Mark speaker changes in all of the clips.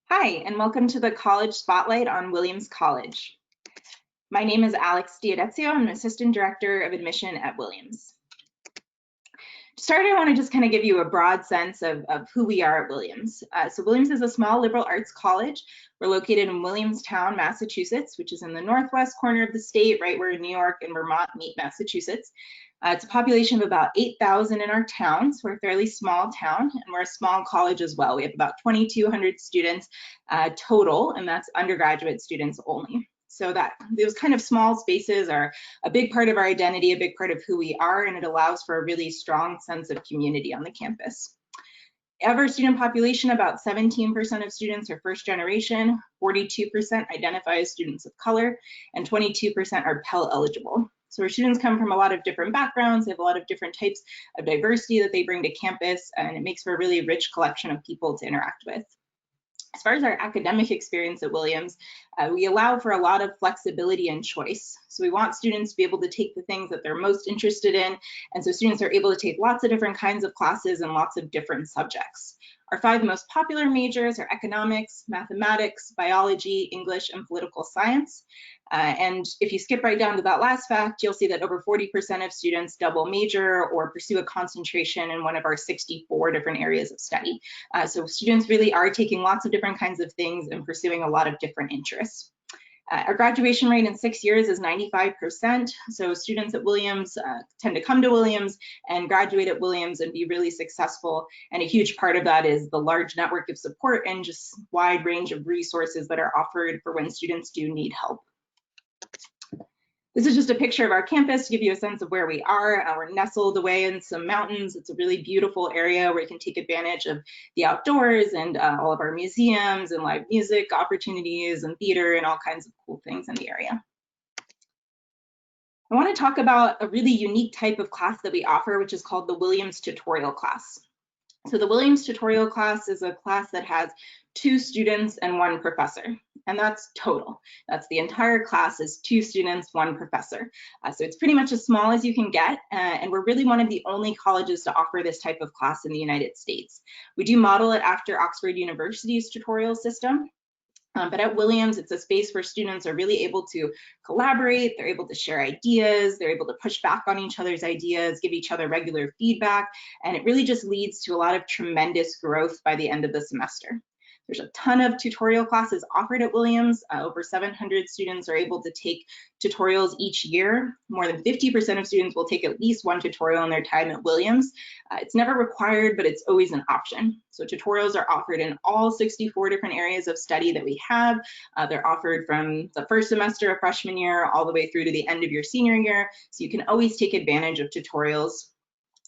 Speaker 1: Hi, and welcome to the College Spotlight on Williams College. My name is Alex Diodezio. I'm an Assistant Director of Admission at Williams. To start, I want to just kind of give you a broad sense of who we are at Williams. So Williams is a small liberal arts college. We're located in Williamstown, Massachusetts, which is in the northwest corner of the state, right where New York and Vermont meet Massachusetts. It's a population of about 8,000 in our town, so we're a fairly small town, and we're a small college as well. We have about 2,200 students total, and that's undergraduate students only. So that those kind of small spaces are a big part of our identity, a big part of who we are, and it allows for a really strong sense of community on the campus. Of our student population, about 17% of students are first generation, 42% identify as students of color, and 22% are Pell eligible. So our students come from a lot of different backgrounds. They have a lot of different types of diversity that they bring to campus, and it makes for a really rich collection of people to interact with. As far as our academic experience at Williams, we allow for a lot of flexibility and choice. So we want students to be able to take the things that they're most interested in, and so students are able to take lots of different kinds of classes and lots of different subjects. Our 5 most popular majors are economics, mathematics, biology, English, and political science. And if you skip right down to that last fact, you'll see that over 40% of students double major or pursue a concentration in one of our 64 different areas of study. So students really are taking lots of different kinds of things and pursuing a lot of different interests. Our graduation rate in 6 years is 95%. So students at Williams tend to come to Williams and graduate at Williams and be really successful. And a huge part of that is the large network of support and just wide range of resources that are offered for when students do need help. This is just a picture of our campus to give you a sense of where we are. We're nestled away in some mountains. It's a really beautiful area where you can take advantage of the outdoors and all of our museums and live music opportunities and theater and all kinds of cool things in the area. I want to talk about a really unique type of class that we offer, which is called the Williams tutorial class. So the Williams tutorial class is a class that has 2 students and 1 professor, and that's total. That's the entire class is 2 students, 1 professor. So it's pretty much as small as you can get, and we're really one of the only colleges to offer this type of class in the United States. We do model it after Oxford University's tutorial system. But at Williams, it's a space where students are really able to collaborate, they're able to share ideas, they're able to push back on each other's ideas, give each other regular feedback, and it really just leads to a lot of tremendous growth by the end of the semester. There's a ton of tutorial classes offered at Williams. Over 700 students are able to take tutorials each year. More than 50% of students will take at least 1 tutorial in their time at Williams. It's never required, but it's always an option. So tutorials are offered in all 64 different areas of study that we have. They're offered from the first semester of freshman year all the way through to the end of your senior year. So you can always take advantage of tutorials.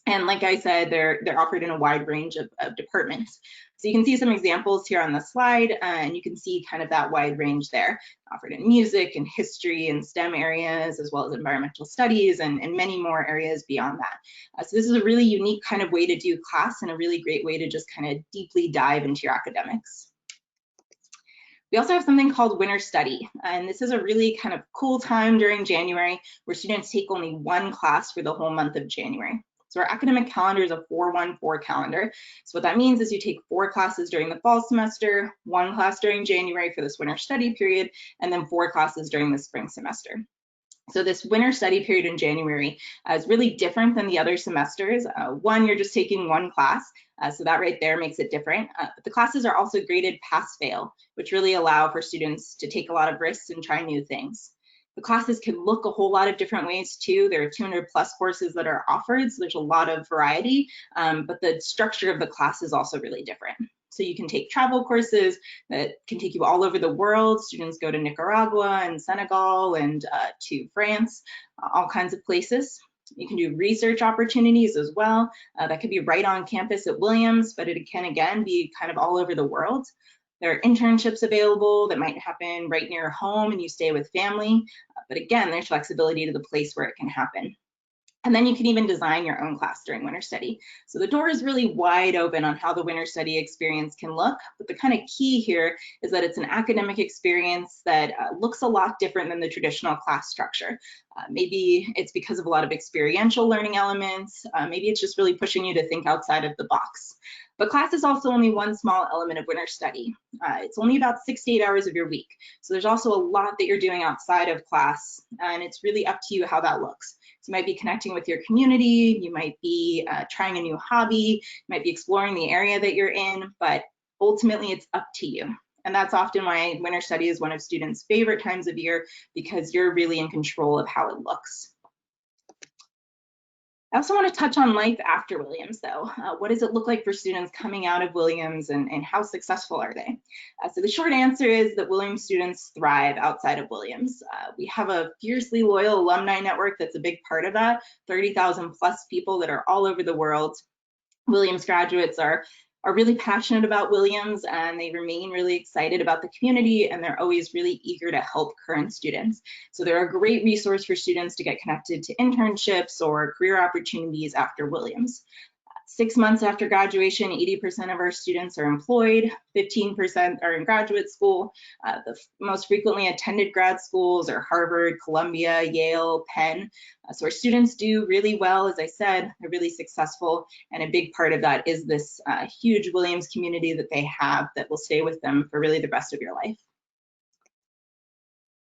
Speaker 1: And like I said, they're offered in a wide range of departments. So you can see some examples here on the slide, and you can see kind of that wide range there, offered in music and history and STEM areas, as well as environmental studies and many more areas beyond that. So this is a really unique kind of way to do class and a really great way to just kind of deeply dive into your academics. We also have something called Winter Study, and this is a really kind of cool time during January where students take only 1 class for the whole month of January. So our academic calendar is a 4-1-4 calendar. So what that means is you take 4 classes during the fall semester, 1 class during January for this winter study period, and then 4 classes during the spring semester. So this winter study period in January is really different than the other semesters. One, you're just taking 1 class, so that right there makes it different. But the classes are also graded pass-fail, which really allow for students to take a lot of risks and try new things. The classes can look a whole lot of different ways too. There are 200+ courses that are offered, so there's a lot of variety, but the structure of the class is also really different. So you can take travel courses that can take you all over the world. Students go to Nicaragua and Senegal and to France, all kinds of places. You can do research opportunities as well. That could be right on campus at Williams, but it can again be kind of all over the world. There are internships available that might happen right near home and you stay with family. But again, there's flexibility to the place where it can happen. And then you can even design your own class during winter study. So the door is really wide open on how the winter study experience can look. But the kind of key here is that it's an academic experience that looks a lot different than the traditional class structure. Maybe it's because of a lot of experiential learning elements. Maybe it's just really pushing you to think outside of the box. But class is also only one small element of winter study. It's only about 6 to 8 hours of your week. So there's also a lot that you're doing outside of class, and it's really up to you how that looks. So you might be connecting with your community, you might be trying a new hobby, you might be exploring the area that you're in, but ultimately it's up to you. And that's often why winter study is one of students' favorite times of year, because you're really in control of how it looks. I also want to touch on life after Williams, though. What does it look like for students coming out of Williams, and how successful are they? So the short answer is that Williams students thrive outside of Williams. We have a fiercely loyal alumni network that's a big part of that, 30,000 plus people that are all over the world. Williams graduates are really passionate about Williams, and they remain really excited about the community, and they're always really eager to help current students. So they're a great resource for students to get connected to internships or career opportunities after Williams. 6 months after graduation, 80% of our students are employed, 15% are in graduate school. The most frequently attended grad schools are Harvard, Columbia, Yale, Penn. So our students do really well. As I said, they're really successful, and a big part of that is this huge Williams community that they have that will stay with them for really the rest of your life.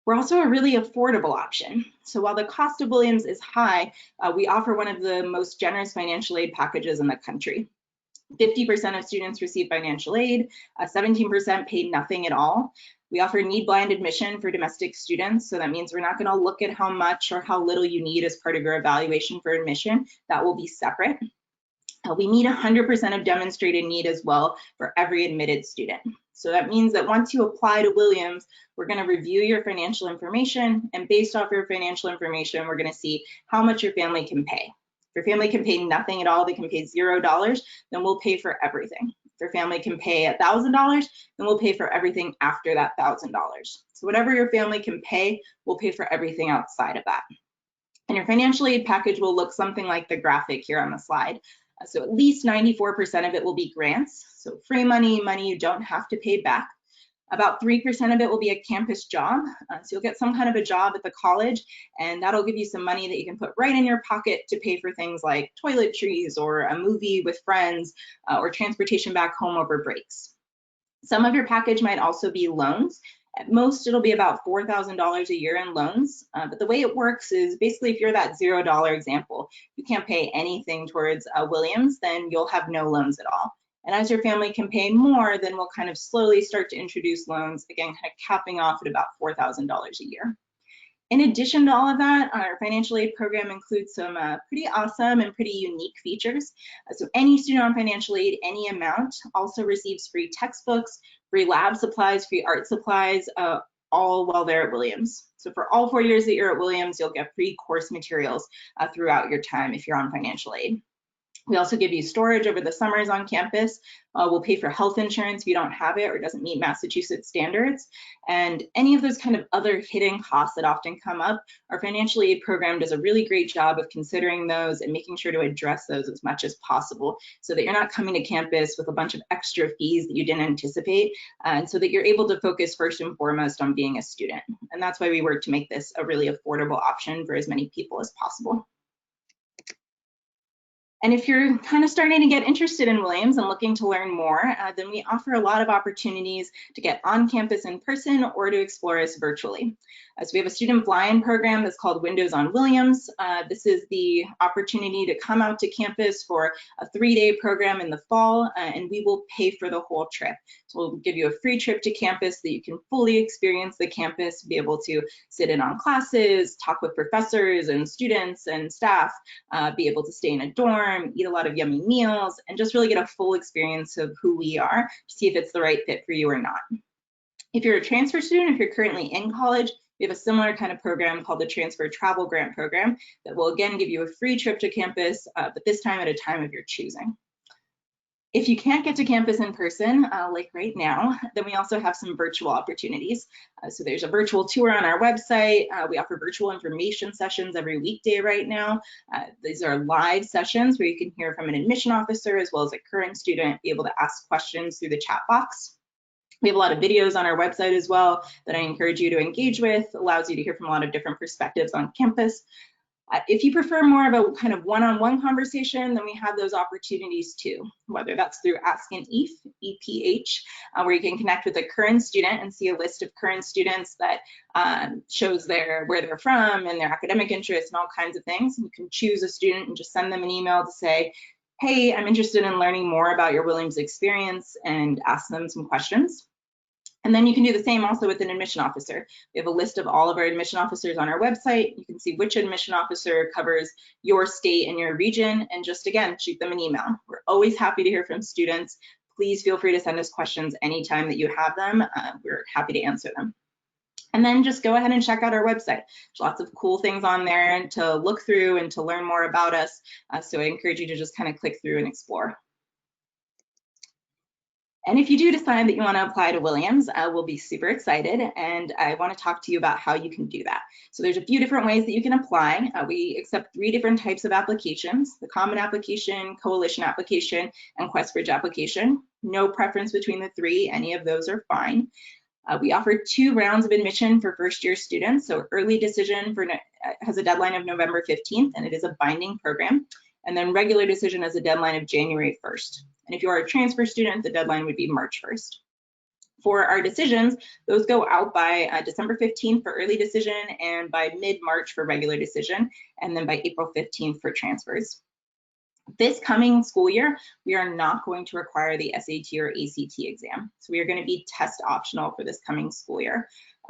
Speaker 1: We're also a really affordable option. So while the cost of Williams is high, we offer one of the most generous financial aid packages in the country. 50% of students receive financial aid, 17% paid nothing at all. We offer need-blind admission for domestic students, so that means we're not going to look at how much or how little you need as part of your evaluation for admission. That will be separate. We meet 100% of demonstrated need as well for every admitted student. So that means that once you apply to Williams, we're going to review your financial information, and based off your financial information, we're going to see how much your family can pay. If your family can pay nothing at all, they can pay $0, then we'll pay for everything. If your family can pay $1,000, then we'll pay for everything after that $1,000. So whatever your family can pay, we'll pay for everything outside of that. And your financial aid package will look something like the graphic here on the slide. So at least 94% of it will be grants, so free money, money you don't have to pay back. About 3% of it will be a campus job, so you'll get some kind of a job at the college, and that'll give you some money that you can put right in your pocket to pay for things like toiletries or a movie with friends or transportation back home over breaks. Some of your package might also be loans. At most, it'll be about $4,000 a year in loans, but the way it works is basically if you're that $0 example, you can't pay anything towards Williams, then you'll have no loans at all. And as your family can pay more, then we'll kind of slowly start to introduce loans, again, kind of capping off at about $4,000 a year. In addition to all of that, our financial aid program includes some pretty awesome and pretty unique features. So any student on financial aid, any amount, also receives free textbooks, free lab supplies, free art supplies, all while they're at Williams. So for all 4 years that you're at Williams, you'll get free course materials throughout your time if you're on financial aid. We also give you storage over the summers on campus. We'll pay for health insurance if you don't have it or doesn't meet Massachusetts standards. And any of those kind of other hidden costs that often come up, our financial aid program does a really great job of considering those and making sure to address those as much as possible so that you're not coming to campus with a bunch of extra fees that you didn't anticipate, and so that you're able to focus first and foremost on being a student. And that's why we work to make this a really affordable option for as many people as possible. And if you're kind of starting to get interested in Williams and looking to learn more, then we offer a lot of opportunities to get on campus in person or to explore us virtually. So we have a student fly-in program that's called Windows on Williams. This is the opportunity to come out to campus for a 3-day program in the fall, and we will pay for the whole trip. So we'll give you a free trip to campus so that you can fully experience the campus, be able to sit in on classes, talk with professors and students and staff, be able to stay in a dorm, eat a lot of yummy meals, and just really get a full experience of who we are to see if it's the right fit for you or not. If you're a transfer student, if you're currently in college, we have a similar kind of program called the Transfer Travel Grant Program that will again give you a free trip to campus, but this time at a time of your choosing. If you can't get to campus in person, like right now, then we also have some virtual opportunities. So there's a virtual tour on our website. We offer virtual information sessions every weekday right now. These are live sessions where you can hear from an admission officer as well as a current student, be able to ask questions through the chat box. We have a lot of videos on our website as well that I encourage you to engage with, allows you to hear from a lot of different perspectives on campus. If you prefer more of a kind of one-on-one conversation, then we have those opportunities too, whether that's through Ask an EPH, where you can connect with a current student and see a list of current students that shows where they're from and their academic interests and all kinds of things. You can choose a student and just send them an email to say, hey, I'm interested in learning more about your Williams experience, and ask them some questions. And then you can do the same also with an admission officer. We have a list of all of our admission officers on our website. You can see which admission officer covers your state and your region, and just again, shoot them an email. We're always happy to hear from students. Please feel free to send us questions anytime that you have them. We're happy to answer them. And then just go ahead and check out our website. There's lots of cool things on there to look through and to learn more about us. So I encourage you to just kind of click through and explore. And if you do decide that you want to apply to Williams, we'll be super excited, and I want to talk to you about how you can do that. So there's a few different ways that you can apply. We accept 3 different types of applications: the common application, coalition application, and QuestBridge application. No preference between the 3, any of those are fine. We offer 2 rounds of admission for first-year students. So early decision has a deadline of November 15th, and it is a binding program. And then regular decision has a deadline of January 1st. And if you are a transfer student, the deadline would be March 1st. For our decisions, those go out by December 15th for early decision, and by mid-March for regular decision, and then by April 15th for transfers. This coming school year, we are not going to require the SAT or ACT exam. So we are going to be test optional for this coming school year.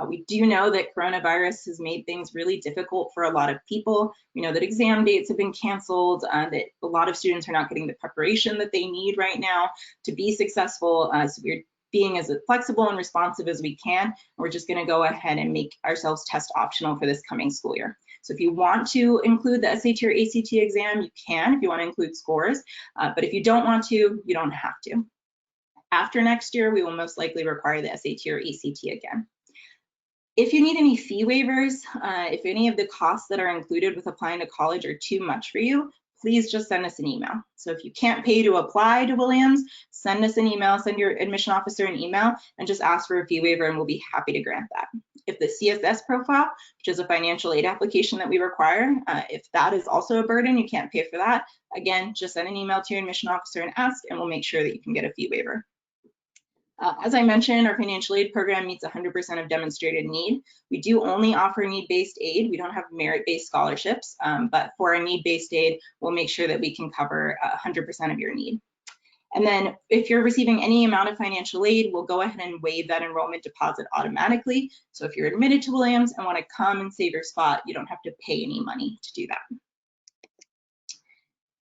Speaker 1: We do know that coronavirus has made things really difficult for a lot of people. We know that exam dates have been canceled, that a lot of students are not getting the preparation that they need right now to be successful. So we're being as flexible and responsive as we can. We're just going to go ahead and make ourselves test optional for this coming school year. So if you want to include the SAT or ACT exam, you can, if you want to include scores, but if you don't want to, you don't have to. After next year, we will most likely require the SAT or ACT again. If you need any fee waivers, if any of the costs that are included with applying to college are too much for you, please just send us an email. So if you can't pay to apply to Williams, send us an email, send your admission officer an email, and just ask for a fee waiver, and we'll be happy to grant that. If the CSS profile, which is a financial aid application that we require, if that is also a burden, you can't pay for that, again, just send an email to your admission officer and ask, and we'll make sure that you can get a fee waiver. As I mentioned, our financial aid program meets 100% of demonstrated need. We do only offer need-based aid. We don't have merit-based scholarships, but for our need-based aid, we'll make sure that we can cover 100% of your need. And then if you're receiving any amount of financial aid, we'll go ahead and waive that enrollment deposit automatically. So if you're admitted to Williams and want to come and save your spot, you don't have to pay any money to do that.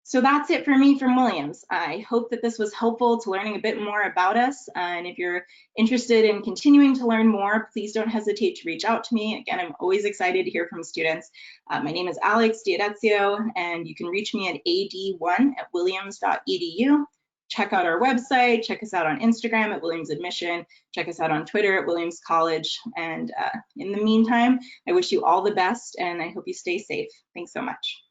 Speaker 1: So that's it for me from Williams. I hope that this was helpful to learning a bit more about us. And if you're interested in continuing to learn more, please don't hesitate to reach out to me. Again, I'm always excited to hear from students. My name is Alex Diodezio, and you can reach me at ad1@williams.edu. Check out our website, check us out on Instagram at Williams Admission, check us out on Twitter at Williams College. And in the meantime, I wish you all the best, and I hope you stay safe. Thanks so much.